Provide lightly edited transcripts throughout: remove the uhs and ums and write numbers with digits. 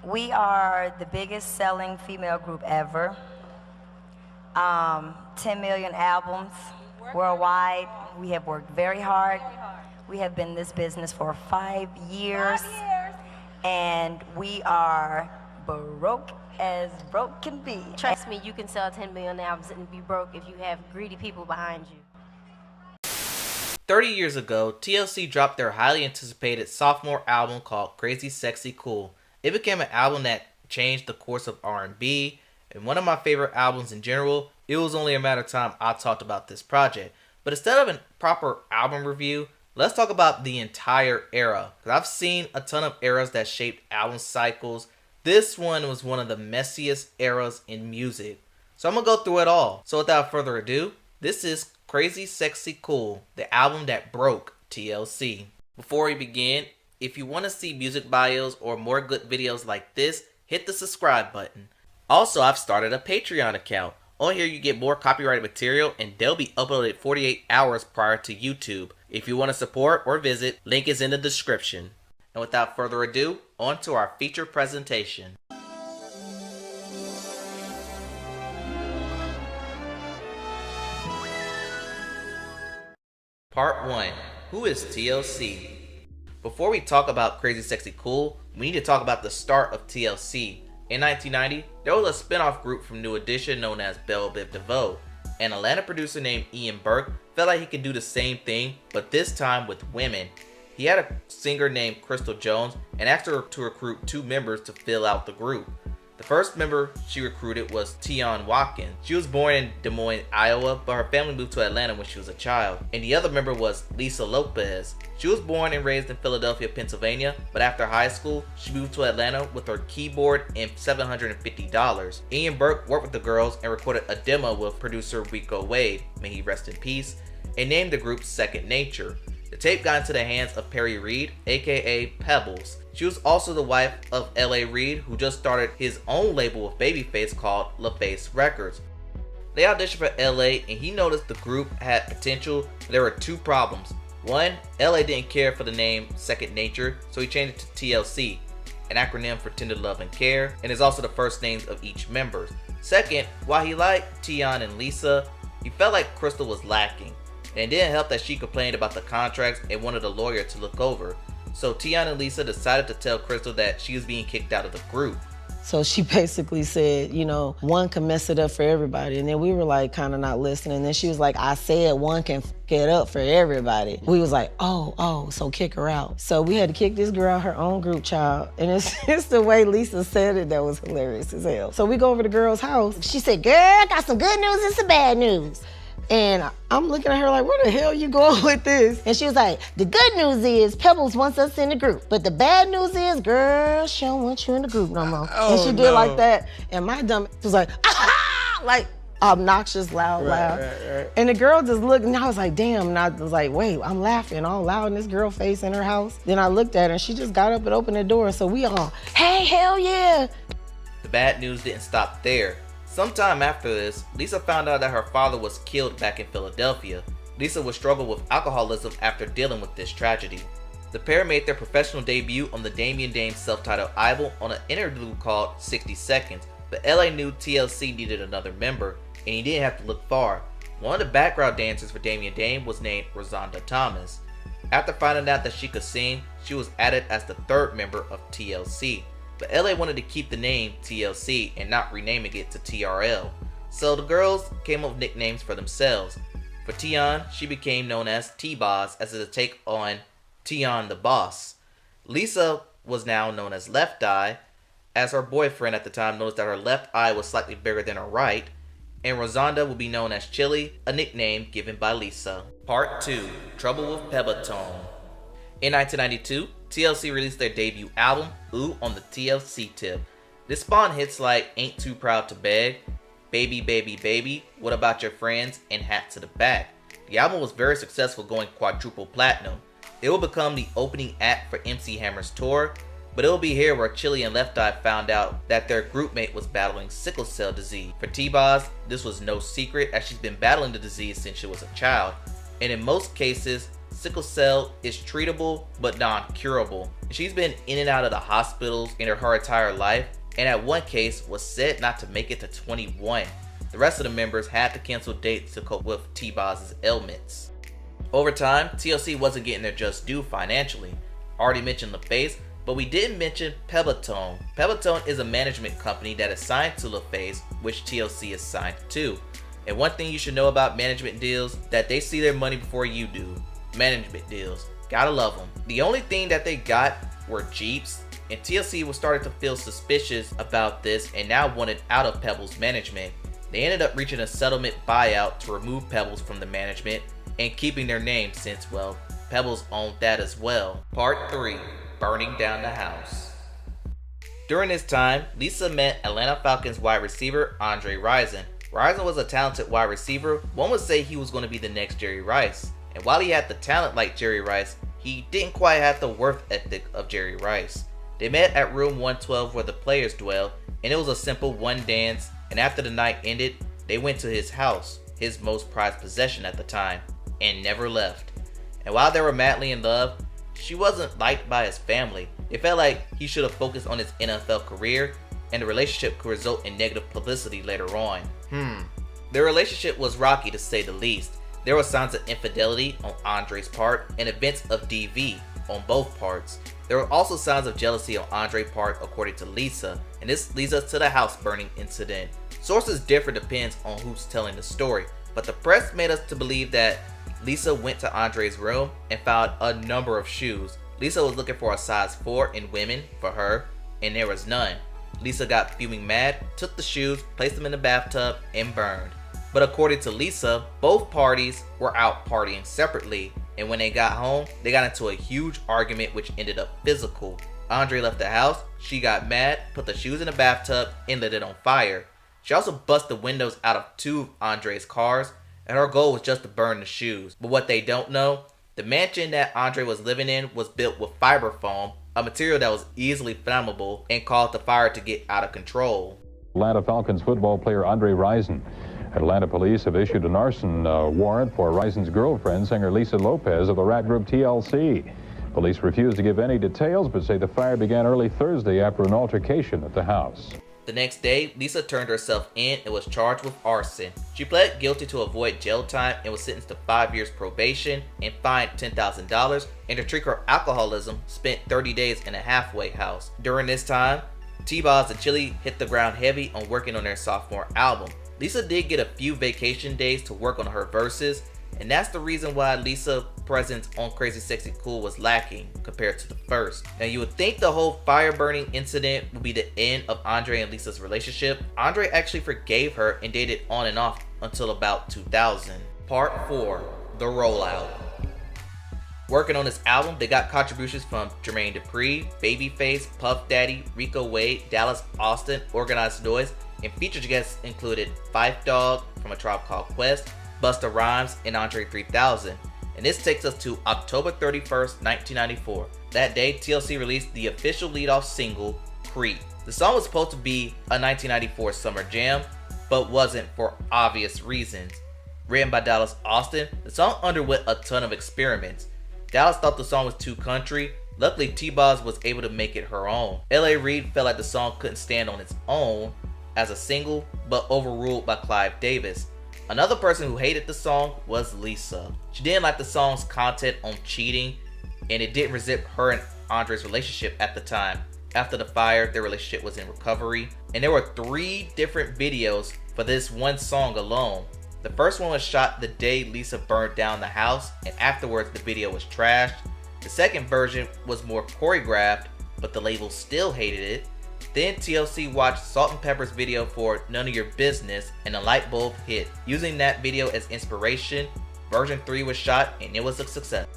We are the biggest selling female group ever. 10 million albums worldwide. We have worked very hard. We have been in this business for 5 years. And we are broke as broke can be. Trust me, you can sell 10 million albums and be broke if you have greedy people behind you. 30 years ago, TLC dropped their highly anticipated sophomore album called CrazySexyCool. It became an album that changed the course of R&B, and one of my favorite albums in general. It was only a matter of time I talked about this project. But instead of a proper album review, let's talk about the entire era. Because I've seen a ton of eras that shaped album cycles. This one was one of the messiest eras in music. So I'm going to go through it all. So without further ado, this is CrazySexyCool, the album that broke TLC. Before we begin, if you want to see music bios or more good videos like this, hit the subscribe button. Also, I've started a Patreon account. On here you get more copyrighted material and they'll be uploaded 48 hours prior to YouTube. If you want to support or visit, link is in the description. And without further ado, on to our feature presentation. Part 1. Who is TLC? Before we talk about CrazySexyCool, we need to talk about the start of TLC. In 1990, there was a spin-off group from New Edition known as Belle Biv DeVoe. An Atlanta producer named Ian Burke felt like he could do the same thing, but this time with women. He had a singer named Crystal Jones and asked her to recruit 2 members to fill out the group. The first member she recruited was Tion Watkins. She was born in Des Moines, Iowa, but her family moved to Atlanta when she was a child. And the other member was Lisa Lopez. She was born and raised in Philadelphia, Pennsylvania, but after high school, she moved to Atlanta with her keyboard and $750. Ian Burke worked with the girls and recorded a demo with producer Rico Wade, may he rest in peace, and named the group Second Nature. The tape got into the hands of Perry Reed, aka Pebbles. She was also the wife of L.A. Reid, who just started his own label with Babyface called LaFace Records. They auditioned for L.A. and he noticed the group had potential, but there were 2 problems. One, L.A. didn't care for the name Second Nature, so he changed it to TLC, an acronym for Tender Love and Care, and is also the first names of each member. Second, while he liked Tion and Lisa, he felt like Crystal was lacking. And it didn't help that she complained about the contracts and wanted a lawyer to look over. So Tion and Lisa decided to tell Crystal that she was being kicked out of the group. So she basically said, you know, one can mess it up for everybody. And then we were like kind of not listening. And then she was like, I said one can f it up for everybody. We was like, oh, so kick her out. So we had to kick this girl out her own group, child. And it's just the way Lisa said it that was hilarious as hell. So we go over to the girl's house. She said, girl, I got some good news and some bad news. And I'm looking at her like, where the hell you going with this? And she was like, the good news is Pebbles wants us in the group. But the bad news is, girl, she don't want you in the group no more. And she did like that. And my dumb was like, ah, like obnoxious, loud. Right. And the girl just looked, and I was like, damn. And I was like, wait, I'm laughing all loud in this girl face in her house. Then I looked at her, and she just got up and opened the door. So we all, hey, hell yeah. The bad news didn't stop there. Sometime after this, Lisa found out that her father was killed back in Philadelphia. Lisa would struggle with alcoholism after dealing with this tragedy. The pair made their professional debut on the Damian Dame self-titled album on an interlude called 60 Seconds, but LA knew TLC needed another member, and he didn't have to look far. One of the background dancers for Damian Dame was named Rozonda Thomas. After finding out that she could sing, she was added as the 3rd member of TLC. But LA wanted to keep the name TLC and not renaming it to TRL. So the girls came up with nicknames for themselves. For Tion, she became known as T-Boz as a take on Tion the Boss. Lisa was now known as Left Eye, as her boyfriend at the time noticed that her left eye was slightly bigger than her right. And Rozonda will be known as Chili, a nickname given by Lisa. Part 2. Trouble with Pebbatone. In 1992, TLC released their debut album, Ooh, on the TLC tip. This spawned hits like Ain't Too Proud to Beg, Baby Baby Baby, What About Your Friends, and Hat to the Back. The album was very successful, going quadruple platinum. It will become the opening act for MC Hammer's tour, but it will be here where Chili and Left Eye found out that their groupmate was battling sickle cell disease. For T-Boz, this was no secret as she's been battling the disease since she was a child, and in most cases, sickle cell is treatable but non-curable. She's been in and out of the hospitals in her entire life, and at one case was said not to make it to 21. The rest of the members had to cancel dates to cope with T-Boz's ailments. Over time, TLC wasn't getting their just due financially. Already mentioned LaFace, but we didn't mention Pebbatone. Pebbatone is a management company that is signed to LaFace, which TLC is signed to. And one thing you should know about management deals, that they see their money before you do. Management deals, gotta love them. The only thing that they got were Jeeps, and TLC was starting to feel suspicious about this and now wanted out of Pebbles management. They ended up reaching a settlement buyout to remove Pebbles from the management and keeping their name since, well, Pebbles owned that as well. Part 3. Burning down the house. During this time, Lisa met Atlanta Falcons wide receiver Andre Rison. Rison was a talented wide receiver. One would say he was going to be the next Jerry Rice. And while he had the talent like Jerry Rice, he didn't quite have the work ethic of Jerry Rice. They met at room 112 where the players dwell, and it was a simple one dance, and after the night ended, they went to his house, his most prized possession at the time, and never left. And while they were madly in love, she wasn't liked by his family. It felt like he should have focused on his NFL career, and the relationship could result in negative publicity later on. Their relationship was rocky to say the least. There were signs of infidelity on Andre's part and events of DV on both parts. There were also signs of jealousy on Andre's part according to Lisa, and this leads us to the house burning incident. Sources differ depends on who's telling the story, but the press made us to believe that Lisa went to Andre's room and found a number of shoes. Lisa was looking for a size 4 in women for her, and there was none. Lisa got fuming mad, took the shoes, placed them in the bathtub, and burned. But according to Lisa, both parties were out partying separately, and when they got home, they got into a huge argument which ended up physical. Andre left the house, she got mad, put the shoes in the bathtub, and lit it on fire. She also busted the windows out of 2 of Andre's cars, and her goal was just to burn the shoes. But what they don't know, the mansion that Andre was living in was built with fiber foam, a material that was easily flammable and caused the fire to get out of control. Atlanta Falcons football player Andre Rison. Atlanta police have issued an arson warrant for Rison's girlfriend, singer Lisa Lopez of the rap group TLC. Police refuse to give any details, but say the fire began early Thursday after an altercation at the house. The next day, Lisa turned herself in and was charged with arson. She pled guilty to avoid jail time and was sentenced to 5 years probation and fined $10,000, and to treat her alcoholism, spent 30 days in a halfway house. During this time, T-Boz and Chili hit the ground heavy on working on their sophomore album. Lisa did get a few vacation days to work on her verses, and that's the reason why Lisa's presence on CrazySexyCool was lacking compared to the first. Now you would think the whole fire burning incident would be the end of Andre and Lisa's relationship. Andre actually forgave her and dated on and off until about 2000. Part 4. The Rollout. Working on this album, they got contributions from Jermaine Dupri, Babyface, Puff Daddy, Rico Wade, Dallas Austin, Organized Noise, and featured guests included Phife Dawg from A Tribe Called Quest, Busta Rhymes, and Andre 3000. And this takes us to October 31st, 1994. That day, TLC released the official lead-off single, Creep. The song was supposed to be a 1994 summer jam, but wasn't for obvious reasons. Written by Dallas Austin, the song underwent a ton of experiments. Dallas thought the song was too country. Luckily, T-Boz was able to make it her own. L.A. Reid felt like the song couldn't stand on its own as a single, but overruled by Clive Davis. Another person who hated the song was Lisa. She didn't like the song's content on cheating, and it didn't resemble her and Andre's relationship at the time. After the fire, their relationship was in recovery, and there were 3 different videos for this one song alone. The first one was shot the day Lisa burned down the house, and afterwards the video was trashed. The second version was more choreographed, but the label still hated it. Then TLC watched Salt-N-Pepa's video for None of Your Business, and a light bulb hit. Using that video as inspiration, version 3 was shot and it was a success.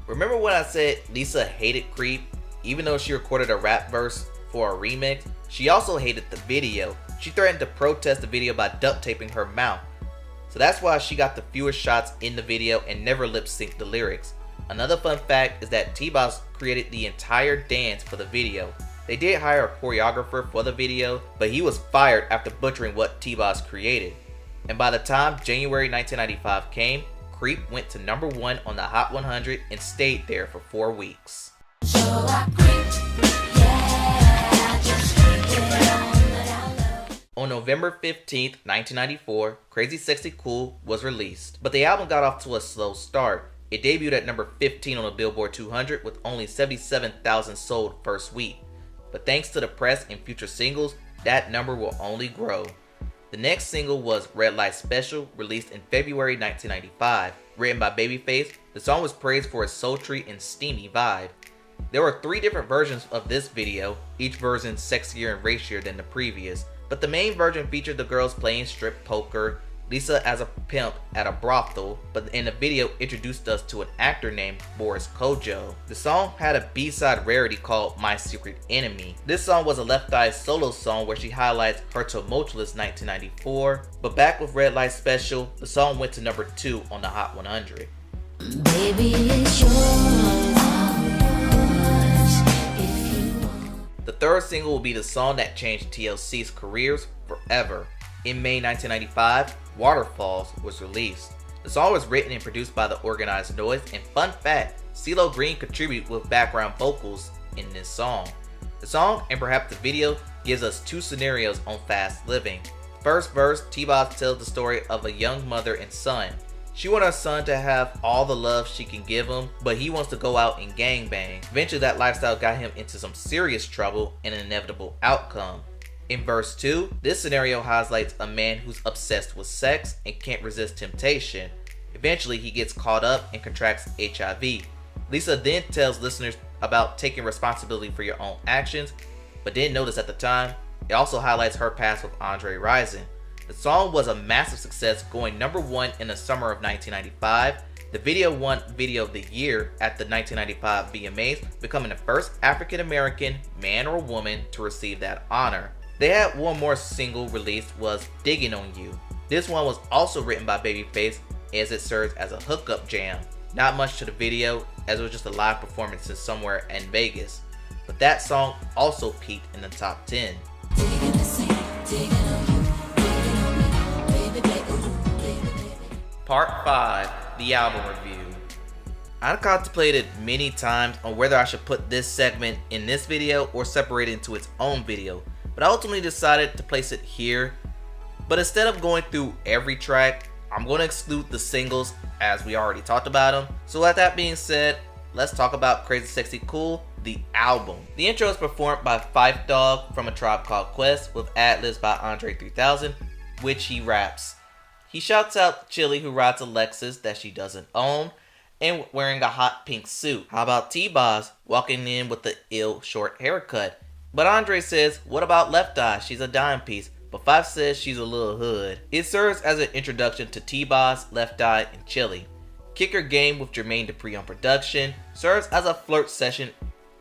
Remember when I said Lisa hated Creep? Even though she recorded a rap verse for a remix, she also hated the video. She threatened to protest the video by duct taping her mouth. So that's why she got the fewest shots in the video and never lip synced the lyrics. Another fun fact is that T-Boz created the entire dance for the video. They did hire a choreographer for the video, but he was fired after butchering what T-Boz created. And by the time January 1995 came, Creep went to #1 on the Hot 100 and stayed there for 4 weeks. On November 15th, 1994, CrazySexyCool was released, but the album got off to a slow start. It debuted at number 15 on the Billboard 200 with only 77,000 sold first week. But thanks to the press and future singles, that number will only grow. The next single was Red Light Special, released in February 1995. Written by Babyface, the song was praised for its sultry and steamy vibe. There were 3 different versions of this video, each version sexier and racier than the previous. But the main version featured the girls playing strip poker, Lisa as a pimp at a brothel, but in the video introduced us to an actor named Boris Kodjoe. The song had a B-side rarity called My Secret Enemy. This song was a Left Eye solo song where she highlights her tumultuous 1994, but back with Red Light Special, the song went to number 2 on the Hot 100. Baby, it's yours. The third single will be the song that changed TLC's careers forever. In May 1995, Waterfalls was released. The song was written and produced by the Organized Noise, and fun fact, CeeLo Green contributed with background vocals in this song. The song, and perhaps the video, gives us 2 scenarios on Fast Living. First verse, T-Boz tells the story of a young mother and son. She wants her son to have all the love she can give him, but he wants to go out and gangbang. Eventually that lifestyle got him into some serious trouble and an inevitable outcome. In verse 2, this scenario highlights a man who's obsessed with sex and can't resist temptation. Eventually he gets caught up and contracts HIV. Lisa then tells listeners about taking responsibility for your own actions, but didn't notice at the time, it also highlights her past with Andre Rison. The song was a massive success, going #1 in the summer of 1995. The video won Video of the Year at the 1995 VMAs, becoming the first African American man or woman to receive that honor. They had one more single released, was Diggin on You. This one was also written by Babyface, as it serves as a hookup jam. Not much to the video, as it was just a live performance in somewhere in Vegas. But that song also peaked in the top 10. Part 5, the album review. I contemplated many times on whether I should put this segment in this video or separate it into its own video, but I ultimately decided to place it here. But instead of going through every track, I'm going to exclude the singles as we already talked about them. So with that being said, let's talk about CrazySexyCool, the album. The intro is performed by Phife Dawg from A Tribe Called Quest with ad-libs by Andre 3000, which he raps. He shouts out Chili, who rides a Lexus that she doesn't own and wearing a hot pink suit. How about T-Boz walking in with the ill short haircut? But Andre says, what about Left Eye? She's a dime piece. But Phife says she's a little hood. It serves as an introduction to T-Boz, Left Eye, and Chili. Kicker Game with Jermaine Dupri on production serves as a flirt session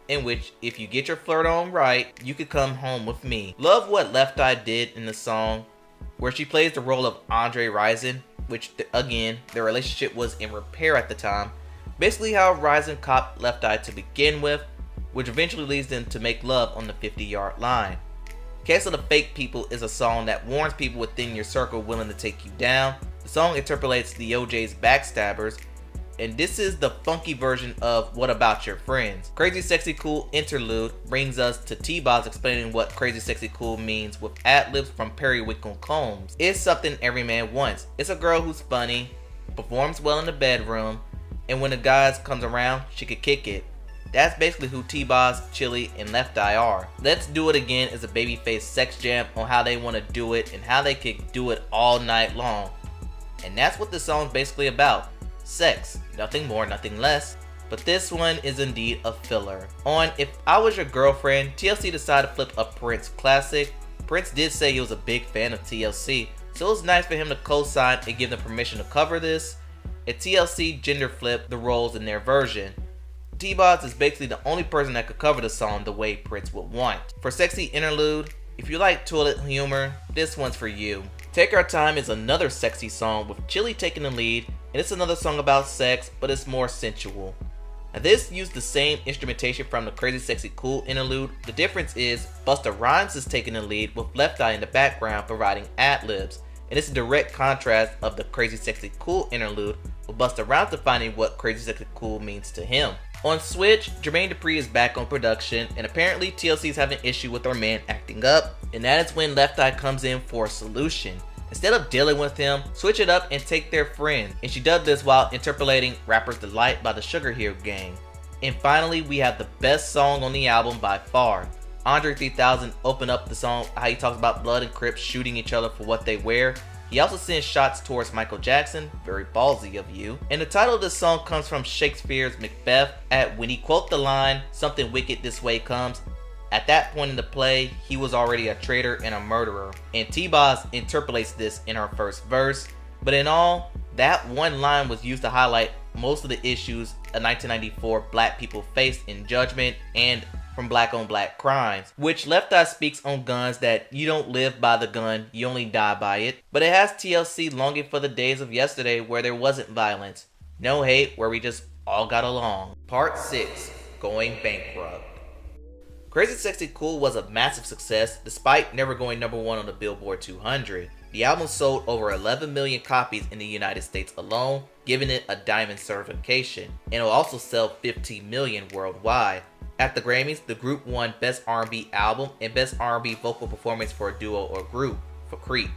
in which, if you get your flirt on right, you could come home with me. Love what Left Eye did in the song, where she plays the role of Andre Rison, which again, their relationship was in repair at the time. Basically how Rison copped Left Eye to begin with, which eventually leads them to make love on the 50-yard line. Case of the Fake People is a song that warns people within your circle willing to take you down. The song interpolates the OJ's Backstabbers, and this is the funky version of What About Your Friends. CrazySexyCool interlude brings us to T-Boz explaining what CrazySexyCool means with ad-libs from Periwinkle Combs. It's something every man wants. It's a girl who's funny, performs well in the bedroom, and when the guys comes around, she could kick it. That's basically who T-Boz, Chili, and Left Eye are. Let's Do It Again is a Babyface sex jam on how they want to do it and how they could do it all night long. And that's what this song's basically about. Sex. Nothing more, nothing less. But this one is indeed a filler. On If I Was Your Girlfriend, TLC decided to flip a Prince classic. Prince did say he was a big fan of TLC, so it was nice for him to co-sign and give them permission to cover this. And TLC gender flipped the roles in their version. T-Boz is basically the only person that could cover the song the way Prince would want. For Sexy Interlude, if you like toilet humor, this one's for you. Take Our Time is another sexy song with Chili taking the lead, and it's another song about sex, but it's more sensual. Now this used the same instrumentation from the CrazySexyCool interlude. The difference is Busta Rhymes is taking the lead with Left Eye in the background providing ad-libs, and it's a direct contrast of the CrazySexyCool interlude We'll bust around to finding what CrazySexyCool means to him. On Switch, Jermaine Dupri is back on production, and apparently TLC is having an issue with our man acting up, and that is when Left Eye comes in for a solution. Instead of dealing with him, switch it up and take their friend, and she does this while interpolating Rapper's Delight by the Sugar Hill Gang. And finally, we have the best song on the album by far. Andre 3000 opened up the song how he talks about blood and Crips shooting each other for what they wear. He also sends shots towards Michael Jackson, very ballsy of you. And the title of this song comes from Shakespeare's Macbeth, at when he quote the line, "Something wicked this way comes." At that point in the play, he was already a traitor and a murderer. And T-Boz interpolates this in her first verse. But in all, that one line was used to highlight most of the issues of 1994 black people faced in judgment and from black on black crimes, which Left Eye speaks on guns that you don't live by the gun, you only die by it. But it has TLC longing for the days of yesterday where there wasn't violence, no hate, where we just all got along. Part 6, Going Bankrupt. CrazySexyCool was a massive success despite never going #1 on the Billboard 200. The album sold over 11 million copies in the United States alone, giving it a diamond certification, and it will also sell 15 million worldwide. At the Grammys, the group won Best R&B Album and Best R&B Vocal Performance for a Duo or Group for Creep.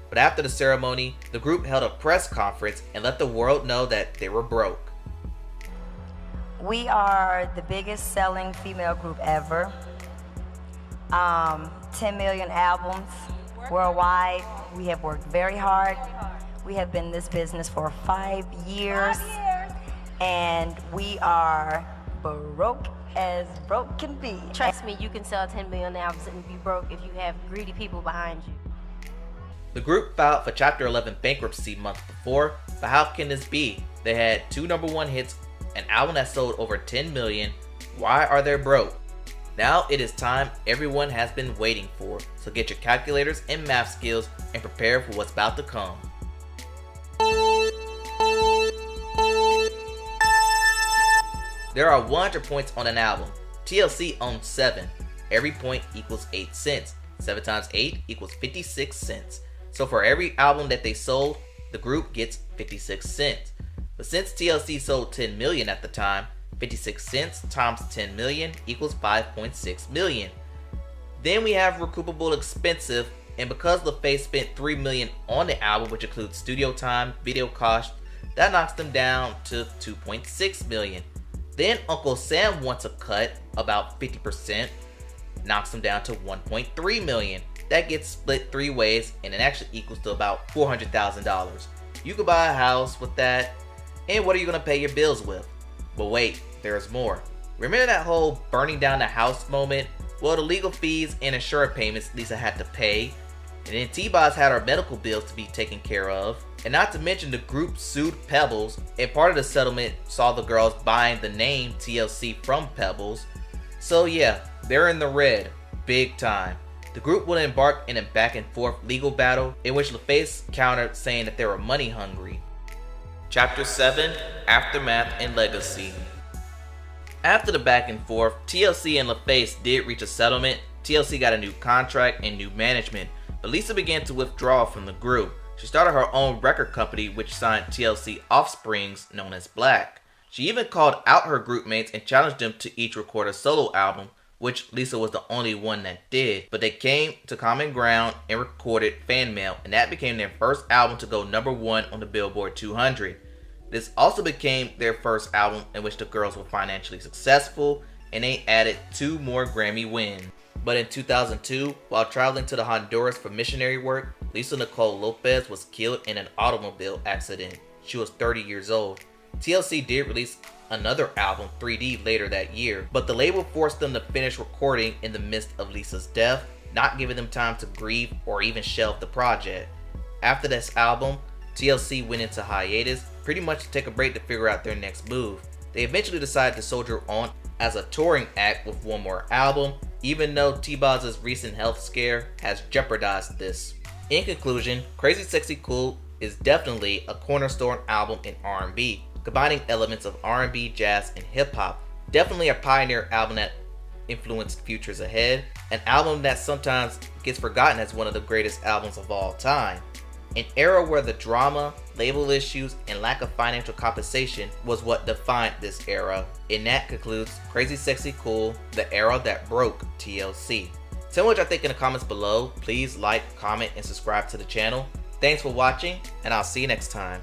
But after the ceremony, the group held a press conference and let the world know that they were broke. We are the biggest selling female group ever. 10 million albums worldwide. We have worked very hard. We have been in this business for 5 years. And we are broke as broke can be. Trust me, you can sell 10 million albums and be broke if you have greedy people behind you. The group filed for Chapter 11 bankruptcy months before, but how can this be? They had 2 #1 hits, an album that sold over 10 million. Why are they broke? Now it is time everyone has been waiting for, so get your calculators and math skills and prepare for what's about to come. There are 100 points on an album. TLC owns 7. Every point equals 8 cents. 7 times 8 equals 56 cents. So for every album that they sold, the group gets 56 cents. But since TLC sold 10 million at the time, 56 cents times 10 million equals 5.6 million. Then we have recoupable expensive, and because LaFace spent 3 million on the album, which includes studio time, video cost, that knocks them down to 2.6 million. Then Uncle Sam wants a cut, about 50%, knocks them down to 1.3 million. That gets split 3 ways, and it actually equals to about $400,000. You could buy a house with that, and what are you gonna pay your bills with? But wait, there's more. Remember that whole burning down the house moment? Well, the legal fees and insurance payments Lisa had to pay, and then T-Boz had her medical bills to be taken care of, and not to mention the group sued Pebbles, and part of the settlement saw the girls buying the name TLC from Pebbles. So yeah, they're in the red, big time. The group would embark in a back and forth legal battle in which LaFace countered saying that they were money hungry. Chapter 7, Aftermath and Legacy. After the back and forth, TLC and LaFace did reach a settlement. TLC got a new contract and new management, but Lisa began to withdraw from the group. She started her own record company which signed TLC offsprings known as Black. She even called out her group mates and challenged them to each record a solo album, which Lisa was the only one that did. But they came to common ground and recorded Fan Mail, and that became their first album to go #1 on the Billboard 200. This also became their first album in which the girls were financially successful, and they added 2 more Grammy wins. But in 2002, while traveling to the Honduras for missionary work, Lisa Nicole Lopez was killed in an automobile accident. She was 30 years old. TLC did release another album, 3D, later that year, but the label forced them to finish recording in the midst of Lisa's death, not giving them time to grieve or even shelve the project. After this album, TLC went into hiatus, pretty much to take a break to figure out their next move. They eventually decided to soldier on as a touring act with 1 more album, even though T-Boz's recent health scare has jeopardized this. In conclusion, CrazySexyCool is definitely a cornerstone album in R&B, combining elements of R&B, jazz, and hip-hop. Definitely a pioneer album that influenced futures ahead, an album that sometimes gets forgotten as one of the greatest albums of all time. An era where the drama, label issues, and lack of financial compensation was what defined this era. And that concludes Crazy Sexy Cool, the era that broke TLC. Tell me what y'all think in the comments below. Please like, comment, and subscribe to the channel. Thanks for watching, and I'll see you next time.